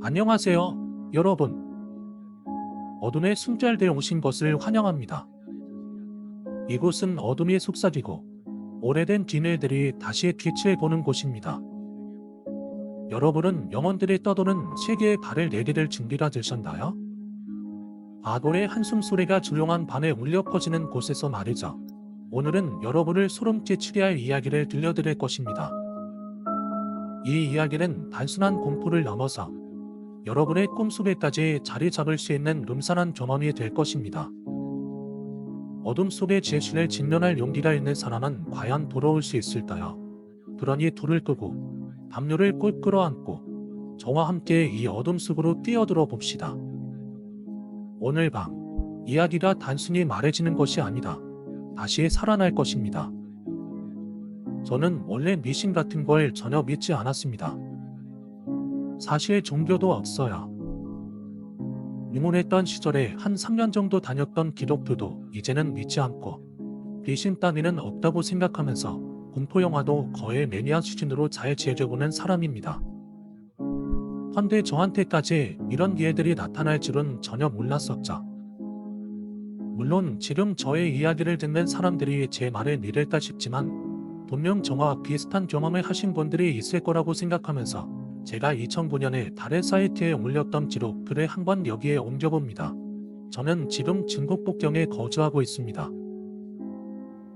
안녕하세요, 여러분. 어둠의 숨결대 오신 것을 환영합니다. 이곳은 어둠의 속삭이고 오래된 비밀들이 다시 빛을 보는 곳입니다. 여러분은 영혼들이 떠도는 세계의 발을 내디딜 준비가 되셨나요? 아돌의 한숨소리가 조용한 밤에 울려 퍼지는 곳에서 말이죠. 오늘은 여러분을 소름 끼치게 할 이야기를 들려드릴 것입니다. 이 이야기는 단순한 공포를 넘어서 여러분의 꿈속에까지 자리 잡을 수 있는 음산한 경험이 될 것입니다. 어둠 속의 진실을 직면할 용기가 있는 사람은 과연 돌아올 수 있을까요? 그러니 불을 끄고 담요를 꼭 끌어안고 저와 함께 이 어둠 속으로 뛰어들어 봅시다. 오늘 밤 이야기가 단순히 말해지는 것이 아니다. 다시 살아날 것입니다. 저는 원래 미신 같은 걸 전혀 믿지 않았습니다. 사실 종교도 없어요. 유문했던 시절에 한 3년 정도 다녔던 기독교도 이제는 믿지 않고 귀신 따위는 없다고 생각하면서 공포영화도 거의 매니아 수준으로 잘 즐겨보는 사람입니다. 헌데 저한테까지 이런 기회들이 나타날 줄은 전혀 몰랐었죠. 물론 지금 저의 이야기를 듣는 사람들이 제 말을 믿을까 싶지만 분명 저와 비슷한 경험을 하신 분들이 있을 거라고 생각하면서 제가 2009년에 다른 사이트에 올렸던 기록 글을 한번 여기에 옮겨봅니다. 저는 지금 중국 북경에 거주하고 있습니다.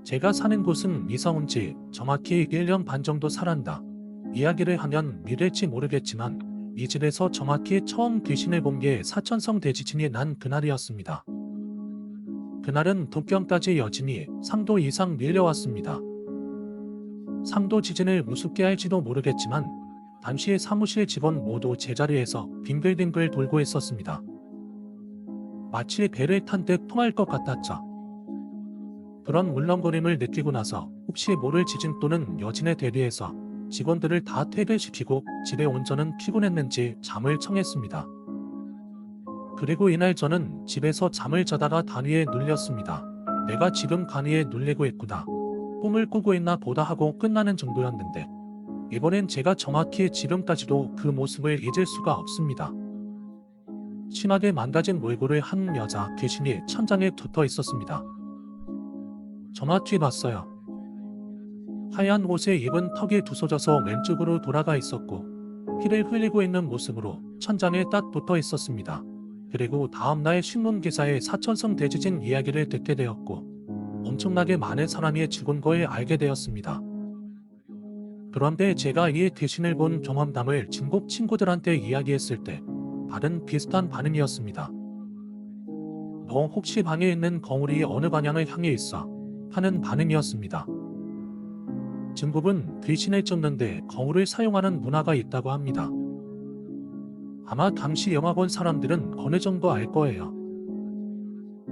제가 사는 곳은 이사 온 지 정확히 1년 반 정도 살았다. 이야기를 하면 믿을지 모르겠지만 이 집에서 정확히 처음 귀신을 본 게 사천성 대지진이 난 그날이었습니다. 그날은 북경까지 여진이 3도 이상 밀려왔습니다. 3도 지진을 우습게 할지도 모르겠지만 당시 사무실 직원 모두 제자리에서 빙글빙글 돌고 있었습니다. 마치 배를 탄 듯 통할 것 같았죠. 그런 울렁거림을 느끼고 나서 혹시 모를 지진 또는 여진에 대비해서 직원들을 다 퇴근시키고 집에 온 저는 피곤했는지 잠을 청했습니다. 그리고 이날 저는 집에서 잠을 자다가 단위에 눌렸습니다. 내가 지금 간이에 눌리고 있구나. 꿈을 꾸고 있나 보다 하고 끝나는 정도였는데 이번엔 제가 정확히 지금까지도 그 모습을 잊을 수가 없습니다. 심하게 망가진 몰골을 한 여자 귀신이 천장에 붙어 있었습니다. 정확히 봤어요. 하얀 옷에 입은 턱이 부서져서 왼쪽으로 돌아가 있었고 피를 흘리고 있는 모습으로 천장에 딱 붙어 있었습니다. 그리고 다음날 신문 기사에 사천성 대지진 이야기를 듣게 되었고 엄청나게 많은 사람이 죽은 걸 알게 되었습니다. 그런데 제가 이 귀신을 본 경험담을 중국 친구들한테 이야기했을 때 다른 비슷한 반응이었습니다. 너 혹시 방에 있는 거울이 어느 방향을 향해 있어? 하는 반응이었습니다. 중국은 귀신을 쫓는데 거울을 사용하는 문화가 있다고 합니다. 아마 당시 영화 본 사람들은 어느 정도 알 거예요.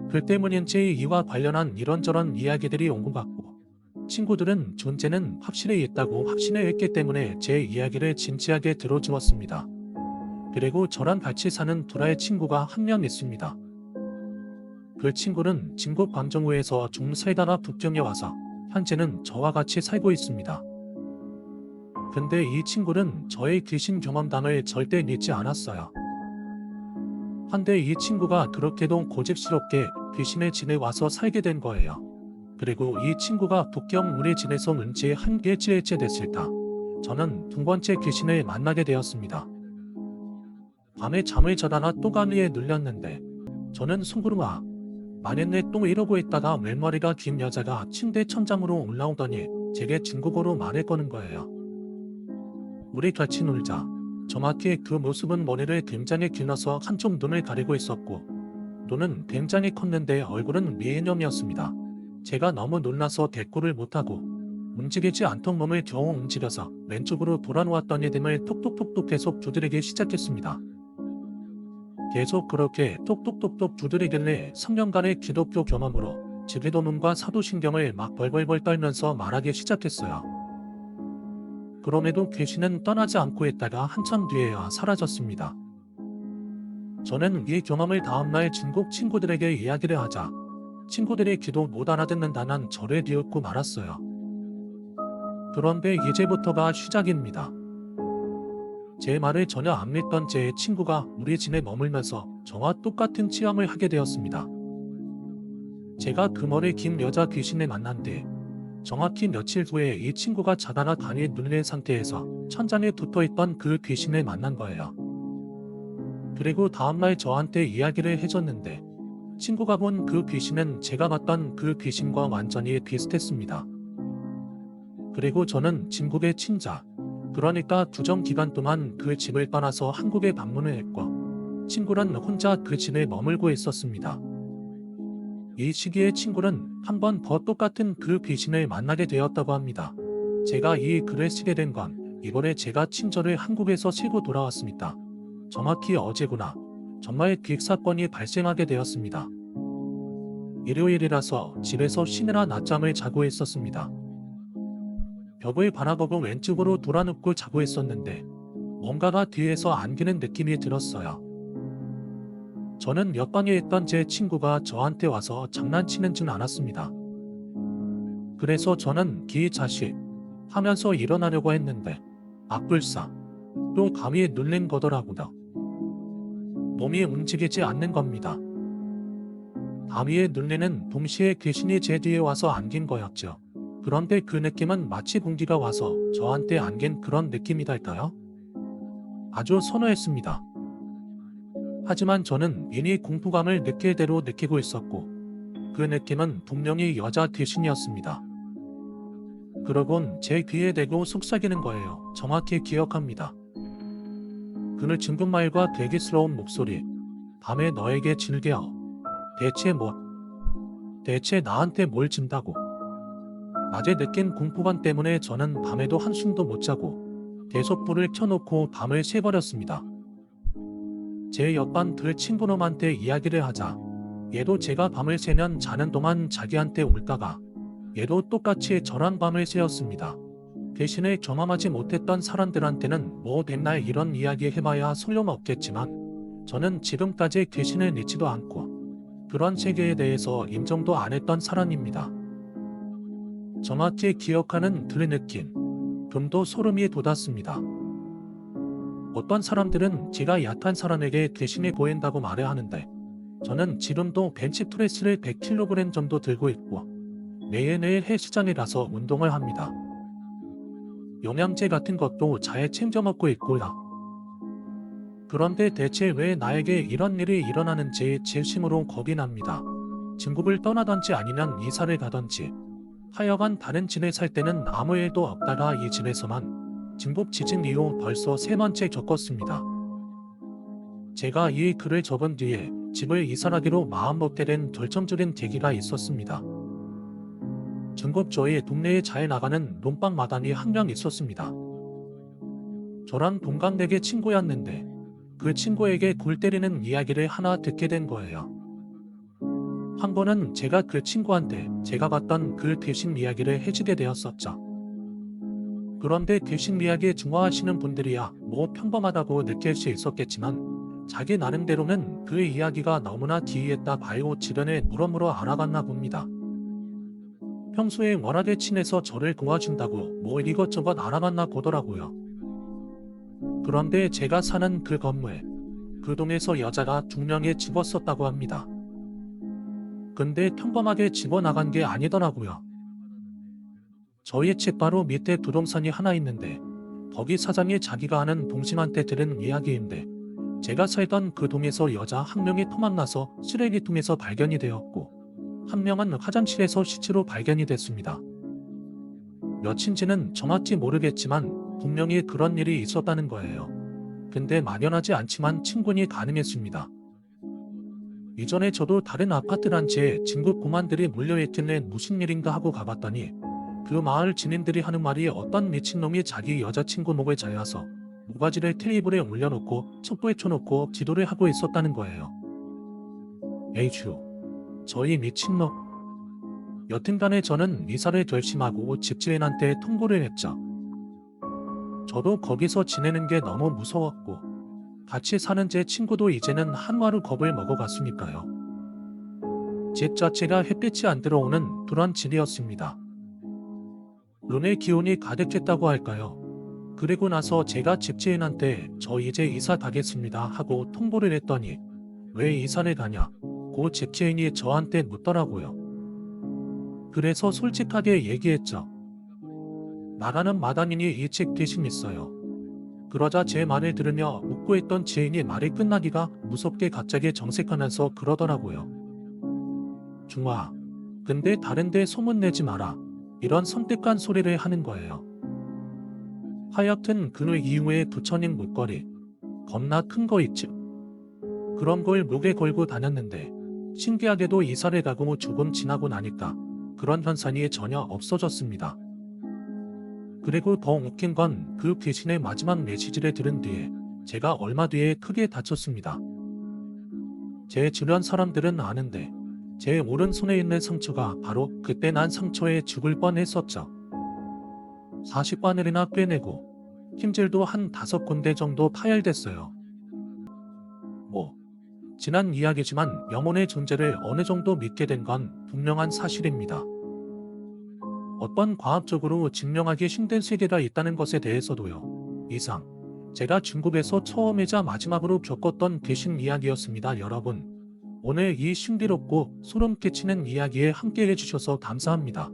그 때문인지 이와 관련한 이런저런 이야기들이 온 것 같고 친구들은 존재는 확실히 있다고 확신을 했기 때문에 제 이야기를 진지하게 들어주었습니다. 그리고 저랑 같이 사는 둘의 친구가 한 명 있습니다. 그 친구는 중국 광정우에서 좀 살다가 북경에 와서 현재는 저와 같이 살고 있습니다. 근데 이 친구는 저의 귀신 경험담을 절대 믿지 않았어요. 한데 이 친구가 그렇게도 고집스럽게 귀신의 진에 와서 살게 된 거예요. 그리고 이 친구가 북경 우리 집에서 온 지 한 일주일째 됐을 때 저는 두 번째 귀신을 만나게 되었습니다. 밤에 잠을 자다가 또 간이에 눌렸는데 저는 송구르마 만했네 또 이러고 있다가 왼머리가 긴 여자가 침대 천장으로 올라오더니 제게 중국어로 말을 거는 거예요. 우리 같이 놀자. 정확히 그 모습은 머리를 굉장히 길러서 한쪽 눈을 가리고 있었고 눈은 굉장히 컸는데 얼굴은 미인형이었습니다. 제가 너무 놀라서 대꾸를 못하고 움직이지 않던 몸을 겨우 움직여서 왼쪽으로 돌아놓았더니 등을 톡톡톡톡 계속 두드리기 시작했습니다. 계속 그렇게 톡톡톡톡 두드리길래 3년간의 기독교 경험으로 지리도문과 사도신경을 막 벌벌벌 떨면서 말하기 시작했어요. 그럼에도 귀신은 떠나지 않고 있다가 한참 뒤에야 사라졌습니다. 저는 이 경험을 다음날 중국 친구들에게 이야기를 하자 친구들이 기도 못 알아듣는다는 저를 비웃고 말았어요. 그런데 이제부터가 시작입니다. 제 말을 전혀 안 믿던 제 친구가 우리 집에 머물면서 저와 똑같은 체험을 하게 되었습니다. 제가 그 머리 긴 여자 귀신을 만난 뒤 정확히 며칠 후에 이 친구가 자다가 간이 눌린 상태에서 천장에 붙어있던 그 귀신을 만난 거예요. 그리고 다음날 저한테 이야기를 해줬는데 친구가 본 그 귀신은 제가 봤던 그 귀신과 완전히 비슷했습니다. 그리고 저는 친구의 친자, 그러니까 구정 기간 동안 그 집을 떠나서 한국에 방문을 했고 친구는 혼자 그 집에 머물고 있었습니다. 이 시기에 친구는 한 번 더 똑같은 그 귀신을 만나게 되었다고 합니다. 제가 이 글을 쓰게 된 건 이번에 제가 친절을 한국에서 쉬고 돌아왔습니다. 정확히 어제구나. 정말 빅 사건이 발생하게 되었습니다. 일요일이라서 집에서 쉬느라 낮잠을 자고 있었습니다. 벽을 바라보고 왼쪽으로 돌아눕고 자고 있었는데 뭔가가 뒤에서 안기는 느낌이 들었어요. 저는 옆방에 있던 제 친구가 저한테 와서 장난치는 줄 알았습니다. 그래서 저는 기 자식 하면서 일어나려고 했는데 악불사 또 감이 눌린 거더라고요. 몸이 움직이지 않는 겁니다. 감위에 눌리는 동시에 귀신이 제 뒤에 와서 안긴 거였죠. 그런데 그 느낌은 마치 공기가 와서 저한테 안긴 그런 느낌이달까요? 아주 선호했습니다. 하지만 저는 이미 공포감을 느낄 대로 느끼고 있었고 그 느낌은 분명히 여자 귀신이었습니다. 그러곤 제 귀에 대고 속삭이는 거예요. 정확히 기억합니다. 그늘 증근말과 대기스러운 목소리. 밤에 너에게 질게요. 대체 뭐? 대체 나한테 뭘 준다고? 낮에 느낀 공포감 때문에 저는 밤에도 한숨도 못 자고 대속불을 켜놓고 밤을 새버렸습니다. 제 옆반 들 친구놈한테 이야기를 하자 얘도 제가 밤을 새면 자는 동안 자기한테 올까가 얘도 똑같이 저랑 밤을 새었습니다. 대신에 경험하지 못했던 사람들한테는 뭐 맨날 이런 이야기 해봐야 소용없겠지만 저는 지금까지 귀신을 믿지도 않고 그런 세계에 대해서 인정도 안 했던 사람입니다. 정확히 기억하는 들의 느낌, 좀도 소름이 돋았습니다. 어떤 사람들은 제가 약한 사람에게 귀신이 보인다고 말을 하는데 저는 지금도 벤치프레스를 100kg 정도 들고 있고 매일매일 헬스장이라서 운동을 합니다. 영양제 같은 것도 잘 챙겨 먹고 있고요. 그런데 대체 왜 나에게 이런 일이 일어나는지 진심으로 겁이 납니다. 중국을 떠나던지 아니면 이사를 가던지 하여간 다른 집에 살 때는 아무 일도 없다가 이 집에서만 중국 지진 이후 벌써 3번째 겪었습니다. 제가 이 글을 적은 뒤에 집을 이사하기로 마음먹게 된 결정적인 계기가 있었습니다. 중국 저희 동네에 잘 나가는 논방 마당이 한 명 있었습니다. 저랑 동갑내기 친구였는데 그 친구에게 골 때리는 이야기를 하나 듣게 된 거예요. 한 번은 제가 그 친구한테 제가 봤던 그 귀신 이야기를 해주게 되었었죠. 그런데 귀신 이야기 좋아하시는 분들이야 뭐 평범하다고 느낄 수 있었겠지만 자기 나름대로는 그 이야기가 너무나 기이했다 봐요. 주변에 물어물어 알아갔나 봅니다. 평소에 워낙에 친해서 저를 도와준다고 뭐 이것저것 알아갔나 보더라고요. 그런데 제가 사는 그 건물, 그 동에서 여자가 2명이 죽었었다고 합니다. 근데 평범하게 집어나간 게 아니더라고요. 저희 집 바로 밑에 부동산이 하나 있는데 거기 사장이 자기가 아는 동생한테 들은 이야기인데 제가 살던 그 동에서 여자 1명이 토막나서 쓰레기통에서 발견이 되었고 1명은 화장실에서 시체로 발견이 됐습니다. 몇인지는 정확히 모르겠지만 분명히 그런 일이 있었다는 거예요. 근데 막연하지 않지만 친분이 가능했습니다. 이전에 저도 다른 아파트단지에 진국 고만들이 몰려있길래 무슨 일인가 하고 가봤더니 그 마을 지민들이 하는 말이 어떤 미친놈이 자기 여자친구 목을 잘라서 모가지를 테이블에 올려놓고 촛불에 켜놓고 지도를 하고 있었다는 거예요. 에이휴, 저희 미친놈. 여튼간에 저는 이사를 결심하고 집주인한테 통보를 했죠. 저도 거기서 지내는 게 너무 무서웠고 같이 사는 제 친구도 이제는 한화로 겁을 먹어갔으니까요. 집 자체가 햇빛이 안 들어오는 그런 집이었습니다. 눈의 기운이 가득했다고 할까요? 그리고 나서 제가 집주인한테 저 이제 이사 가겠습니다 하고 통보를 했더니 왜 이사를 가냐고 집주인이 저한테 묻더라고요. 그래서 솔직하게 얘기했죠. 나가는 마당이니 일찍 귀신 있어요. 그러자 제 말을 들으며 웃고 있던 지인이 말이 끝나기가 무섭게 갑자기 정색하면서 그러더라고요. 중아, 근데 다른데 소문내지 마라. 이런 섬뜩한 소리를 하는 거예요. 하여튼 그 이후에 부처님 목걸이 겁나 큰 거 있지. 그런 걸 목에 걸고 다녔는데 신기하게도 이사를 가고 조금 지나고 나니까 그런 현상이 전혀 없어졌습니다. 그리고 더 웃긴 건 그 귀신의 마지막 메시지를 들은 뒤에 제가 얼마 뒤에 크게 다쳤습니다. 제 주변 사람들은 아는데 제 오른손에 있는 상처가 바로 그때 난 상처에 죽을 뻔했었죠. 40바늘이나 꿰내고 힘줄도 한 5군데 정도 파열됐어요. 뭐 지난 이야기지만 영혼의 존재를 어느 정도 믿게 된 건 분명한 사실입니다. 어떤 과학적으로 증명하기 힘든 세계가 있다는 것에 대해서도요. 이상 제가 중국에서 처음이자 마지막으로 겪었던 귀신 이야기였습니다. 여러분, 오늘 이 신비롭고 소름 끼치는 이야기에 함께 해주셔서 감사합니다.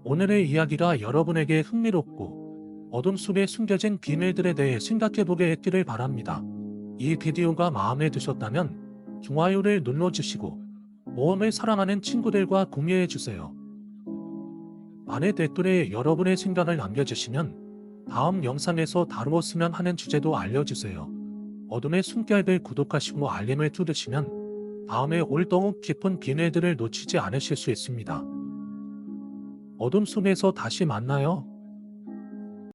오늘의 이야기가 여러분에게 흥미롭고 어둠 속에 숨겨진 비밀들에 대해 생각해보게 했기를 바랍니다. 이 비디오가 마음에 드셨다면 좋아요를 눌러주시고 모험을 사랑하는 친구들과 공유해주세요. 아래 댓글에 여러분의 생각을 남겨주시면 다음 영상에서 다루었으면 하는 주제도 알려주세요. 어둠의 숨결들 구독하시고 알림을 두드시면 다음에 올 더욱 깊은 비밀들을 놓치지 않으실 수 있습니다. 어둠 속에서 다시 만나요.